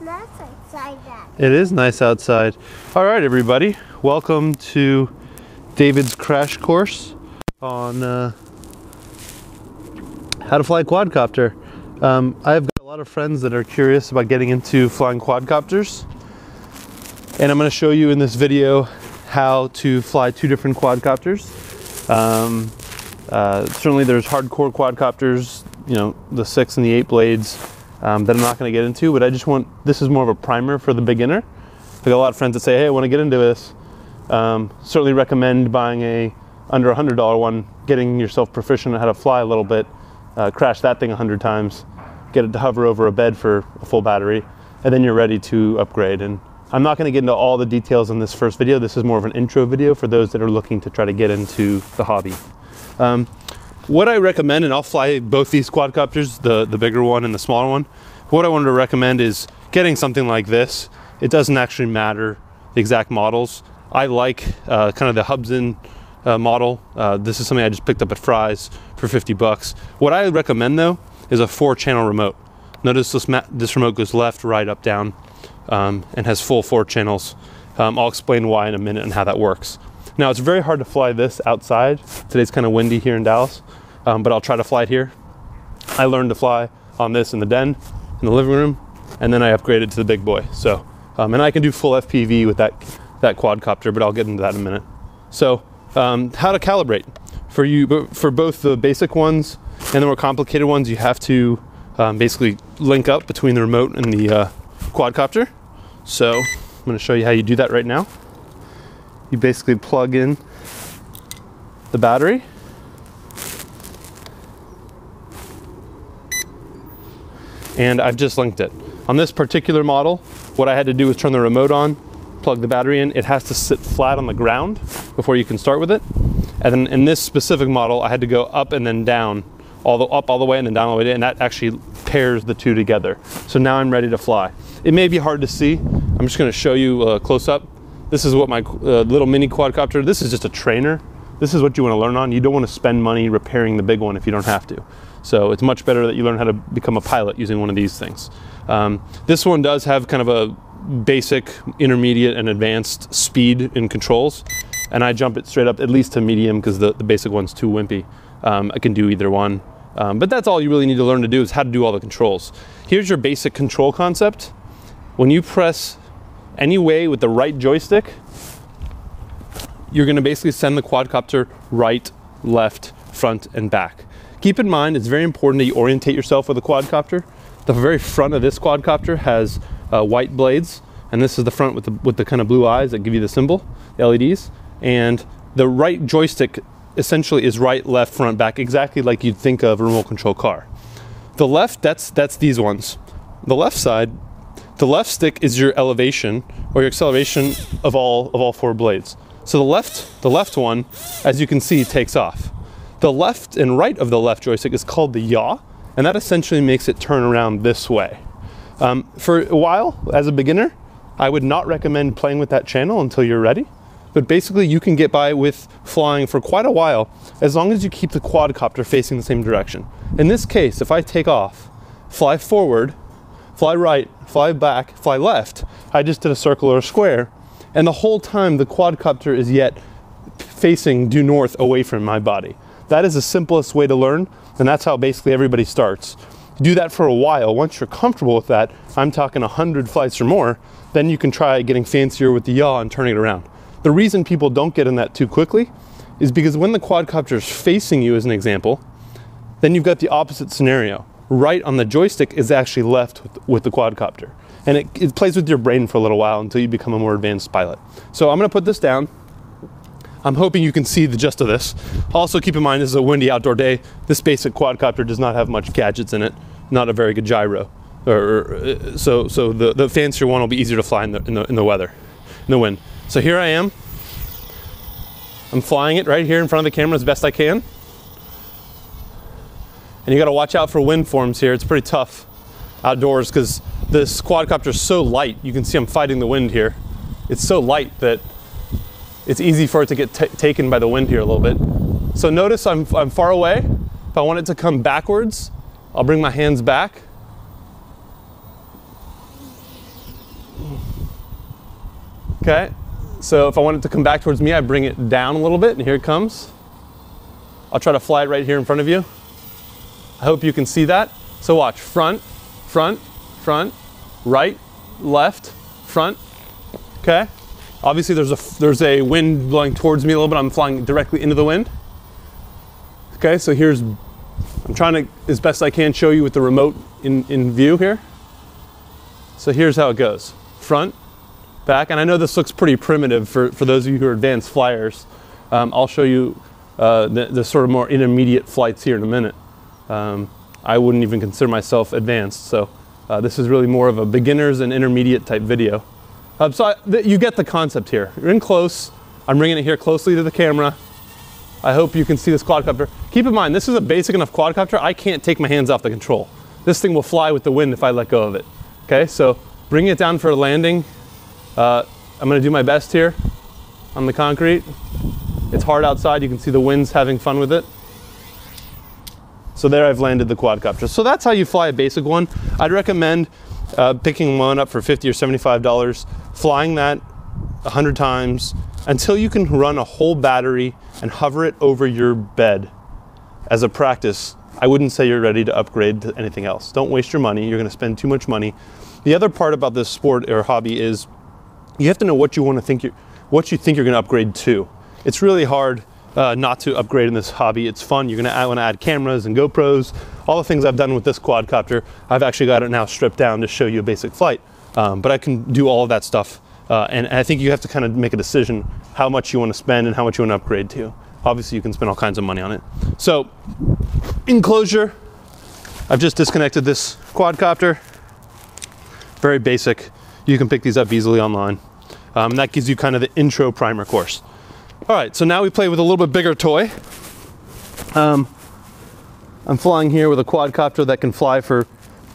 Nice outside. It is nice outside. All right, everybody. Welcome to David's crash course on how to fly a quadcopter. I've got a lot of friends that are curious about getting into flying quadcopters. And I'm going to show you in this video how to fly two different quadcopters. Certainly there's hardcore quadcopters, you know, the 6 and the 8 blades that I'm not going to get into, but this is more of a primer for the beginner. I've got a lot of friends that say, hey, I want to get into this. Certainly recommend buying a under $100 one, getting yourself proficient at how to fly a little bit, crash that thing 100 times, get it to hover over a bed for a full battery, and then you're ready to upgrade. And I'm not going to get into all the details in this first video. This is more of an intro video for those that are looking to try to get into the hobby. What I recommend, and I'll fly both these quadcopters, the bigger one and the smaller one. What I wanted to recommend is getting something like this. It doesn't actually matter the exact models. I like kind of the Hubsan model. This is something I just picked up at Fry's for 50 bucks. What I recommend though is a 4-channel remote. Notice this remote goes left, right, up, down, and has full 4 channels. I'll explain why in a minute and how that works. Now it's very hard to fly this outside. Today's kind of windy here in Dallas, but I'll try to fly it here. I learned to fly on this in the den, in the living room, and then I upgraded to the big boy. So, and I can do full FPV with that quadcopter, but I'll get into that in a minute. So, how to calibrate. For both the basic ones and the more complicated ones, you have to basically link up between the remote and the quadcopter. So, I'm going to show you how you do that right now. You basically plug in the battery, and I've just linked it. On this particular model, what I had to do was turn the remote on, plug the battery in. It has to sit flat on the ground before you can start with it. And then in this specific model, I had to go up and then down, up all the way and then down all the way, and that actually pairs the two together. So now I'm ready to fly. It may be hard to see. I'm just going to show you a close up. This is what my little mini quadcopter, this is just a trainer. This is what you want to learn on. You don't want to spend money repairing the big one if you don't have to. So it's much better that you learn how to become a pilot using one of these things. This one does have kind of a basic, intermediate, and advanced speed and controls. And I jump it straight up at least to medium because the basic one's too wimpy. I can do either one. But that's all you really need to learn to do is how to do all the controls. Here's your basic control concept. When you press any way with the right joystick, you're going to basically send the quadcopter right, left, front, and back. Keep in mind, it's very important that you orientate yourself with a quadcopter. The very front of this quadcopter has white blades, and this is the front with the kind of blue eyes that give you the symbol, the LEDs. And the right joystick essentially is right, left, front, back, exactly like you'd think of a remote control car. The left, that's these ones. The left side, the left stick is your elevation or your acceleration of all 4 blades. So the left one, as you can see, takes off. The left and right of the left joystick is called the yaw, and that essentially makes it turn around this way. For a while, as a beginner, I would not recommend playing with that channel until you're ready. But basically you can get by with flying for quite a while as long as you keep the quadcopter facing the same direction. In this case, if I take off, fly forward, fly right, fly back, fly left, I just did a circle or a square, and the whole time the quadcopter is yet facing due north away from my body. That is the simplest way to learn, and that's how basically everybody starts. Do that for a while. Once you're comfortable with that, I'm talking 100 flights or more, then you can try getting fancier with the yaw and turning it around. The reason people don't get in that too quickly is because when the quadcopter is facing you, as an example, then you've got the opposite scenario. Right on the joystick is actually left with the quadcopter. And it plays with your brain for a little while until you become a more advanced pilot. So I'm going to put this down. I'm hoping you can see the gist of this. Also keep in mind this is a windy outdoor day. This basic quadcopter does not have much gadgets in it. Not a very good gyro. So the fancier one will be easier to fly in the weather, in the wind. So here I am. I'm flying it right here in front of the camera as best I can. And you got to watch out for wind forms here. It's pretty tough outdoors because this quadcopter is so light. You can see I'm fighting the wind here. It's so light that it's easy for it to get taken by the wind here a little bit. So notice I'm far away. If I want it to come backwards, I'll bring my hands back Okay, so if I want it to come back towards me, I bring it down a little bit, and here it comes. I'll try to fly it right here in front of you. I hope you can see that. So watch, front, front, front, right, left, front, okay? Obviously there's a wind blowing towards me a little bit. I'm flying directly into the wind. Okay, so I'm trying to, as best I can, show you with the remote in view here. So here's how it goes. Front, back, and I know this looks pretty primitive for those of you who are advanced flyers. I'll show you the sort of more intermediate flights here in a minute. I wouldn't even consider myself advanced, so this is really more of a beginners and intermediate type video. You get the concept here. You're in close. I'm bringing it here closely to the camera. I hope you can see this quadcopter. Keep in mind, this is a basic enough quadcopter, I can't take my hands off the control. This thing will fly with the wind if I let go of it. Okay, so bring it down for a landing. I'm gonna do my best here on the concrete. It's hard outside, you can see the winds having fun with it. So there I've landed the quadcopter. So that's how you fly a basic one. I'd recommend picking one up for $50 or $75, flying that 100 times until you can run a whole battery and hover it over your bed. As a practice, I wouldn't say you're ready to upgrade to anything else. Don't waste your money, you're gonna spend too much money. The other part about this sport or hobby is you have to know what you think you're gonna upgrade to. It's really hard not to upgrade in this hobby. It's fun. You're gonna want to add cameras and GoPros. All the things I've done with this quadcopter, I've actually got it now stripped down to show you a basic flight. But I can do all of that stuff. And I think you have to kind of make a decision how much you want to spend and how much you want to upgrade to. Obviously, you can spend all kinds of money on it. So, in closure, I've just disconnected this quadcopter. Very basic. You can pick these up easily online. That gives you kind of the intro primer course. All right, so now we play with a little bit bigger toy. I'm flying here with a quadcopter that can fly for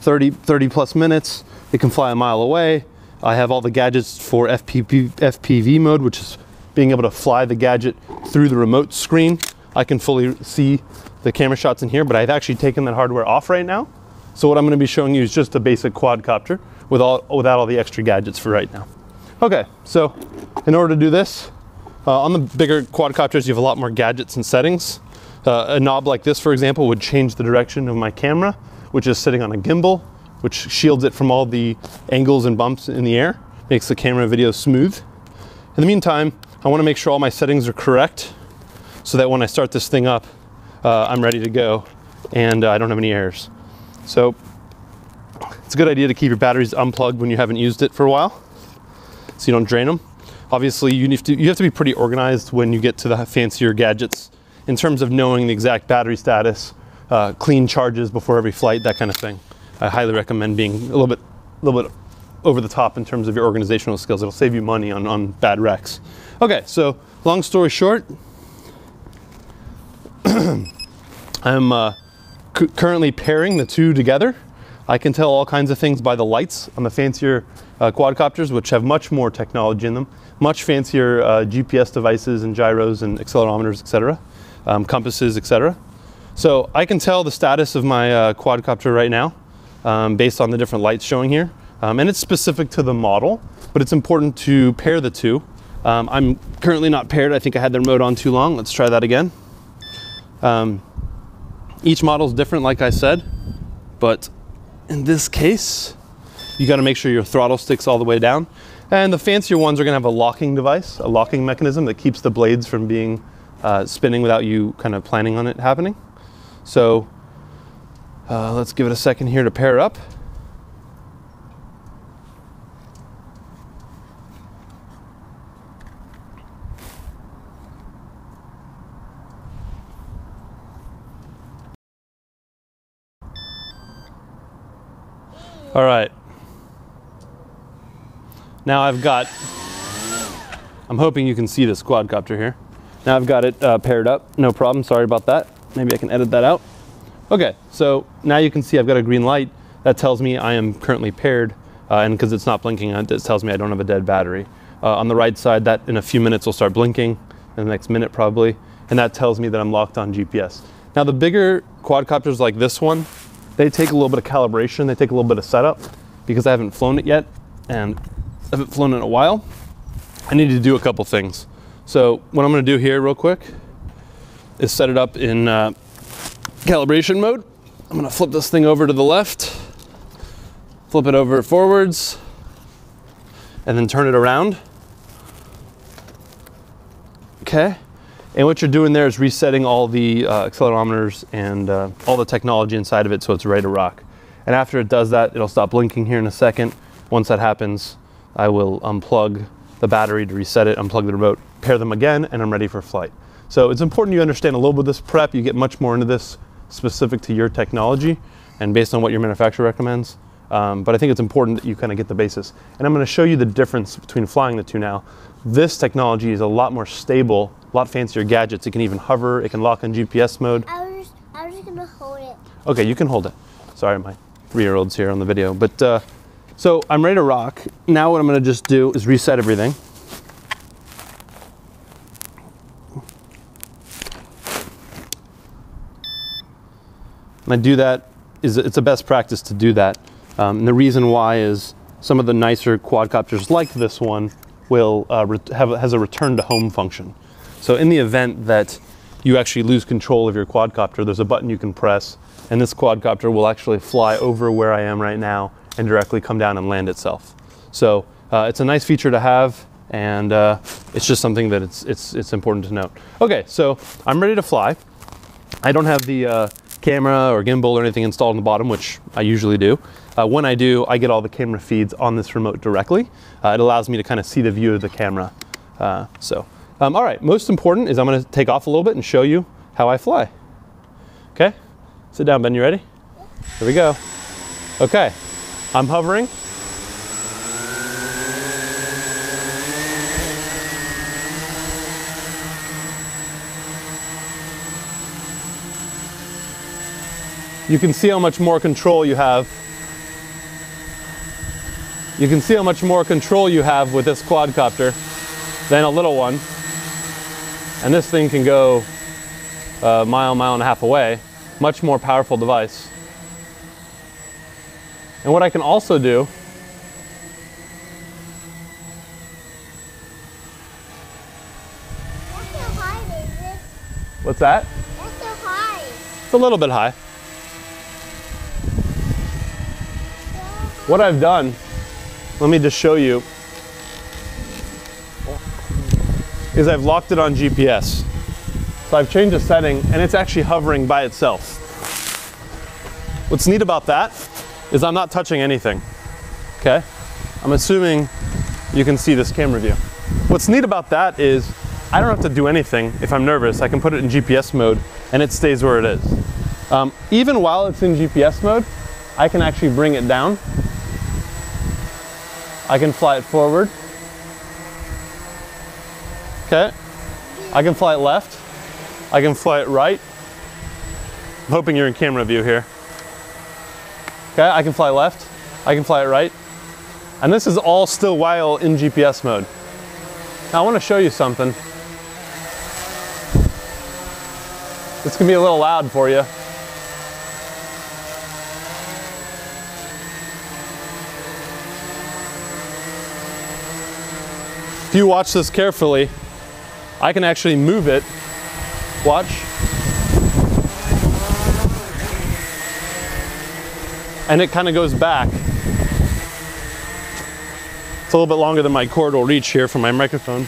30 plus minutes. It can fly a mile away. I have all the gadgets for FPV mode, which is being able to fly the gadget through the remote screen. I can fully see the camera shots in here, but I've actually taken that hardware off right now. So what I'm gonna be showing you is just a basic quadcopter without all the extra gadgets for right now. Okay, so in order to do this, on the bigger quadcopters, you have a lot more gadgets and settings. A knob like this, for example, would change the direction of my camera, which is sitting on a gimbal, which shields it from all the angles and bumps in the air, makes the camera video smooth. In the meantime, I want to make sure all my settings are correct so that when I start this thing up, I'm ready to go and I don't have any errors. So it's a good idea to keep your batteries unplugged when you haven't used it for a while so you don't drain them. Obviously, you have to be pretty organized when you get to the fancier gadgets in terms of knowing the exact battery status, clean charges before every flight, that kind of thing. I highly recommend being a little bit over the top in terms of your organizational skills. It'll save you money on bad wrecks. Okay, so long story short, I'm currently pairing the two together. I can tell all kinds of things by the lights on the fancier quadcopters, which have much more technology in them, much fancier GPS devices and gyros and accelerometers, etc., compasses, etc. So I can tell the status of my quadcopter right now based on the different lights showing here. And it's specific to the model, but it's important to pair the two. I'm currently not paired. I think I had the remote on too long. Let's try that again. Each model is different, like I said, but in this case, you got to make sure your throttle sticks all the way down. And the fancier ones are going to have a locking device, a locking mechanism that keeps the blades from being spinning without you kind of planning on it happening. So let's give it a second here to pair up. All right. Now I'm hoping you can see this quadcopter here. Now I've got it paired up, no problem, sorry about that. Maybe I can edit that out. Okay, so now you can see I've got a green light. That tells me I am currently paired, and because it's not blinking, it tells me I don't have a dead battery. On the right side, that in a few minutes will start blinking, in the next minute probably, and that tells me that I'm locked on GPS. Now the bigger quadcopters like this one, they take a little bit of calibration, they take a little bit of setup, because I haven't flown it yet, and I haven't flown it in a while. I need to do a couple things. So what I'm going to do here real quick is set it up in calibration mode. I'm going to flip this thing over to the left, flip it over forwards, and then turn it around. Okay. And what you're doing there is resetting all the accelerometers and all the technology inside of it so it's ready to rock. And after it does that, it'll stop blinking here in a second. Once that happens, I will unplug the battery to reset it, unplug the remote, pair them again, and I'm ready for flight. So it's important you understand a little bit of this prep. You get much more into this specific to your technology and based on what your manufacturer recommends. But I think it's important that you kind of get the basis. And I'm going to show you the difference between flying the two now. This technology is a lot more stable, a lot fancier gadgets. It can even hover, it can lock in GPS mode. I was just going to hold it. Okay, you can hold it. Sorry, my 3-year-old's here on the video. But so I'm ready to rock. Now what I'm going to just do is reset everything. And I do that, it's a best practice to do that. And the reason why is some of the nicer quadcopters like this one will has a return to home function. So in the event that you actually lose control of your quadcopter, there's a button you can press and this quadcopter will actually fly over where I am right now and directly come down and land itself. So it's a nice feature to have, and it's just something that it's important to note. Okay, so I'm ready to fly. I don't have the camera or gimbal or anything installed on the bottom, which I usually do. When I do, I get all the camera feeds on this remote directly. It allows me to kind of see the view of the camera. All right, most important is I'm going to take off a little bit and show you how I fly. Okay, sit down, Ben, you ready? Here we go. Okay, I'm hovering. You can see how much more control you have. You can see how much more control you have with this quadcopter than a little one. And this thing can go a mile, mile and a half away. Much more powerful device. And what I can also do That's so high, is it? What's that? That's so high. It's a little bit high. What I've done, let me just show you, is I've locked it on GPS. So I've changed the setting and it's actually hovering by itself. What's neat about that is I'm not touching anything, okay? I'm assuming you can see this camera view. What's neat about that is I don't have to do anything if I'm nervous. I can put it in GPS mode and it stays where it is. Even while it's in GPS mode, I can actually bring it down. I can fly it forward. Okay. I can fly it left. I can fly it right. I'm hoping you're in camera view here. Okay, I can fly left. I can fly it right. And this is all still while in GPS mode. Now I want to show you something. This can be a little loud for you. If you watch this carefully, I can actually move it. Watch. And it kind of goes back. It's a little bit longer than my cord will reach here from my microphone.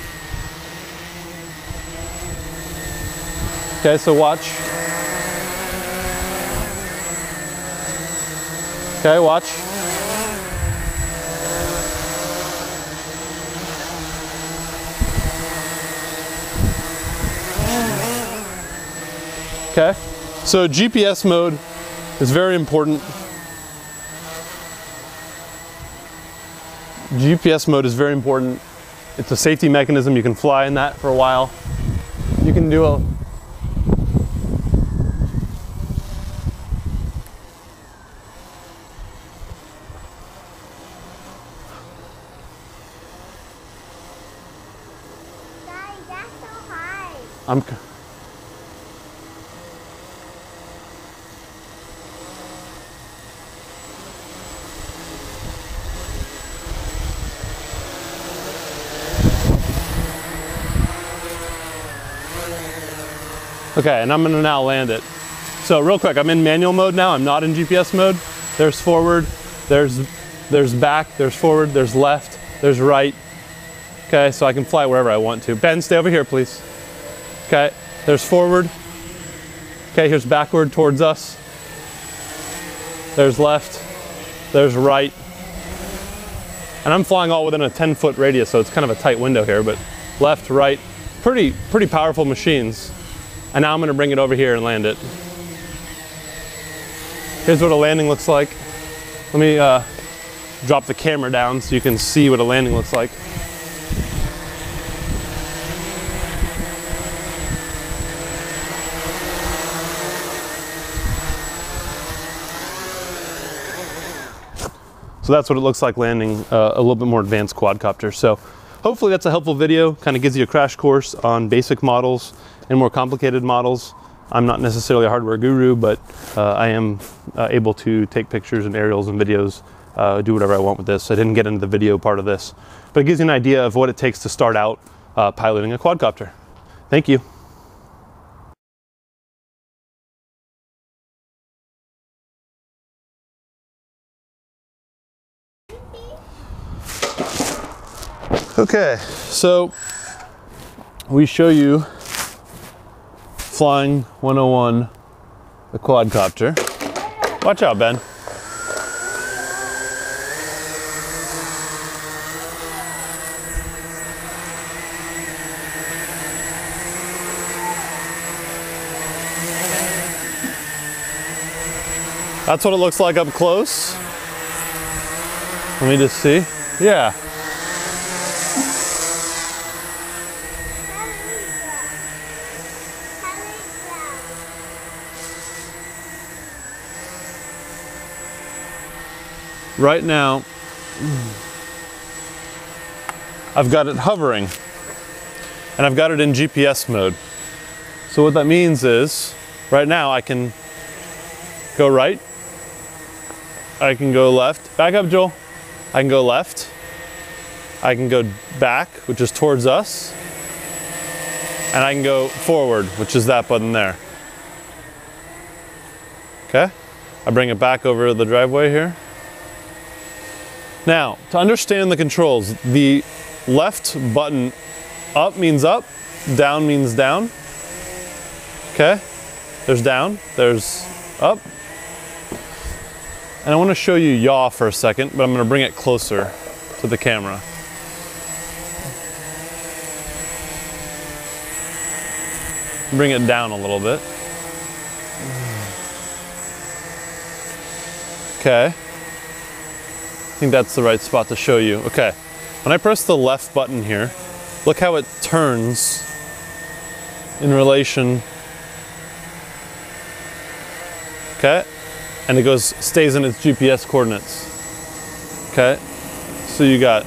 Okay, so watch. Okay, watch. Okay, so GPS mode is very important. GPS mode is very important. It's a safety mechanism. You can fly in that for a while. You can do a Daddy, that's so high. Okay, and I'm gonna now land it. So real quick, I'm in manual mode now. I'm not in GPS mode. There's forward, there's back, there's forward, there's left, there's right. Okay, so I can fly wherever I want to. Ben, stay over here, please. Okay, there's forward. Okay, here's backward towards us. There's left, there's right. And I'm flying all within a 10-foot radius, so it's kind of a tight window here, but left, right, pretty powerful machines. And now I'm gonna bring it over here and land it. Here's what a landing looks like. Let me drop the camera down so you can see what a landing looks like. So that's what it looks like landing a little bit more advanced quadcopter. So hopefully that's a helpful video, kind of gives you a crash course on basic models and more complicated models. I'm not necessarily a hardware guru, but I am able to take pictures and aerials and videos, do whatever I want with this. I didn't get into the video part of this, but it gives you an idea of what it takes to start out piloting a quadcopter. Thank you. Okay, so we show you Flying 101, the quadcopter. Watch out, Ben. That's what it looks like up close. Let me just see. Yeah. Right now, I've got it hovering, and I've got it in GPS mode. So what that means is, right now I can go right, I can go left, back up Joel, I can go left, I can go back, which is towards us, and I can go forward, which is that button there. Okay, I bring it back over the driveway here. Now, to understand the controls, the left button up means up, down means down. Okay, there's down, there's up. And I want to show you yaw for a second, but I'm going to bring it closer to the camera. Bring it down a little bit. Okay. I think that's the right spot to show you. Okay, when I press the left button here, look how it turns in relation. Okay, and it stays in its GPS coordinates. Okay, so you got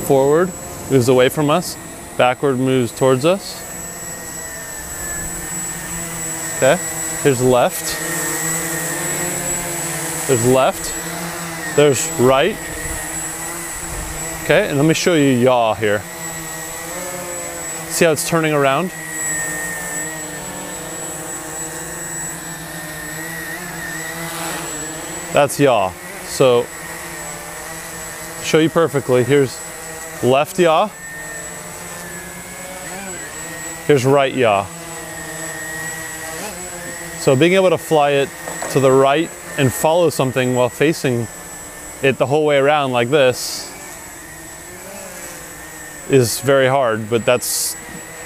forward, moves away from us, backward moves towards us. Okay, here's left. There's left. There's right. Okay, and let me show you yaw here. See how it's turning around? That's yaw. So, to show you perfectly, here's left yaw. Here's right yaw. So being able to fly it to the right and follow something while facing it the whole way around like this is very hard, but that's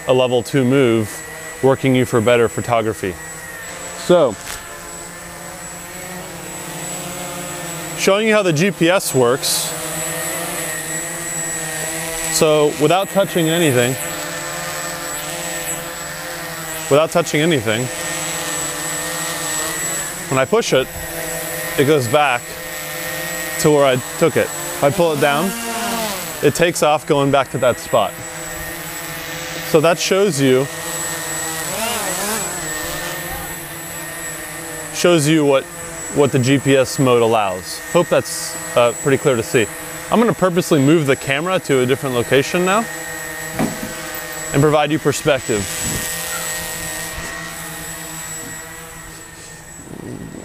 a level 2 move working you for better photography. So, showing you how the GPS works. So without touching anything, when I push it, it goes back to where I took it. If I pull it down, it takes off going back to that spot. So that shows you what the GPS mode allows. Hope that's pretty clear to see. I'm going to purposely move the camera to a different location now and provide you perspective.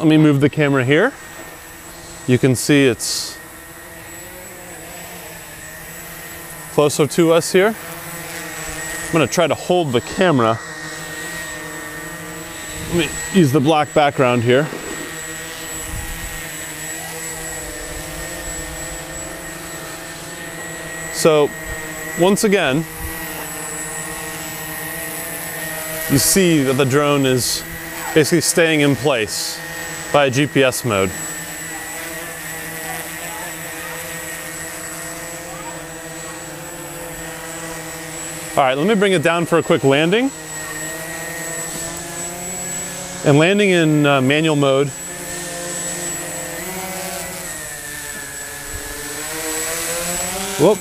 let me move the camera here. You can see it's closer to us here. I'm gonna try to hold the camera. Let me use the black background here. So, once again, you see that the drone is basically staying in place by a GPS mode. All right, let me bring it down for a quick landing. And landing in manual mode. Whoop.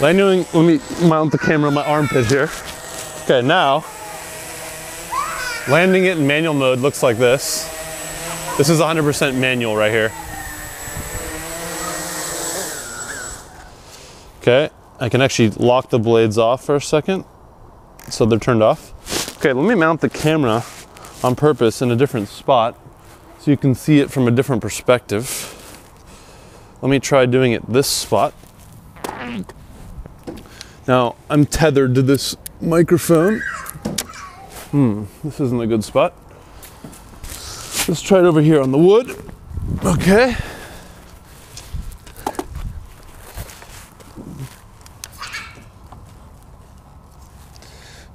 Landing, let me mount the camera on my armpit here. Okay, now, landing it in manual mode looks like this. This is 100% manual right here. Okay, I can actually lock the blades off for a second, so they're turned off. Okay, let me mount the camera on purpose in a different spot so you can see it from a different perspective. Let me try doing it this spot. Now, I'm tethered to this microphone. This isn't a good spot. Let's try it over here on the wood. Okay.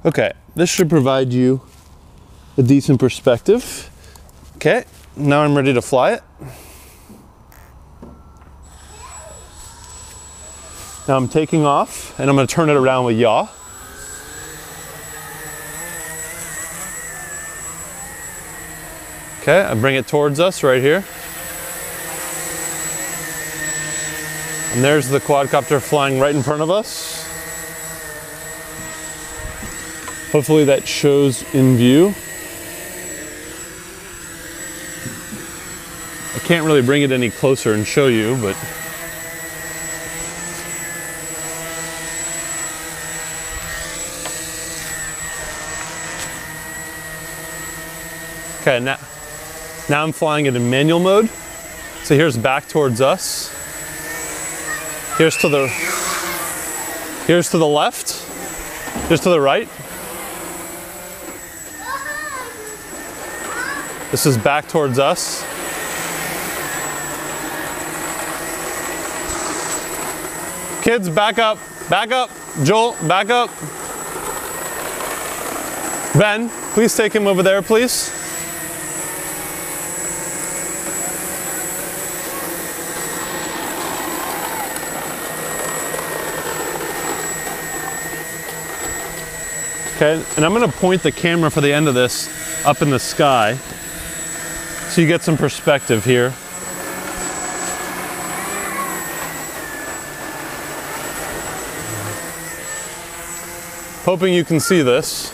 Okay, this should provide you a decent perspective. Okay, now I'm ready to fly it. Now I'm taking off and I'm going to turn it around with yaw. Okay, I bring it towards us right here. And there's the quadcopter flying right in front of us. Hopefully that shows in view. I can't really bring it any closer and show you, but okay, now I'm flying it in manual mode. So here's back towards us. Here's to the left. Here's to the right. This is back towards us. Kids, back up, Joel, back up. Ben, please take him over there, please. Okay, and I'm gonna point the camera for the end of this up in the sky so you get some perspective here. Hoping you can see this.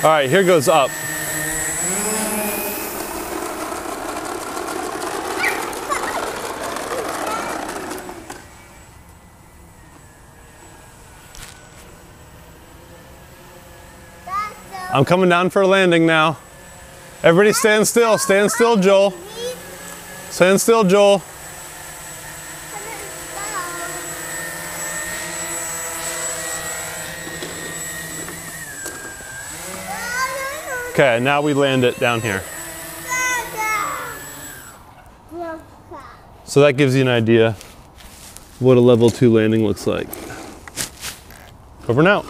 All right, here goes up. I'm coming down for a landing now. Everybody stand still, Joel. Stand still, Joel. Okay, now we land it down here. So that gives you an idea what a level 2 landing looks like. Over and out.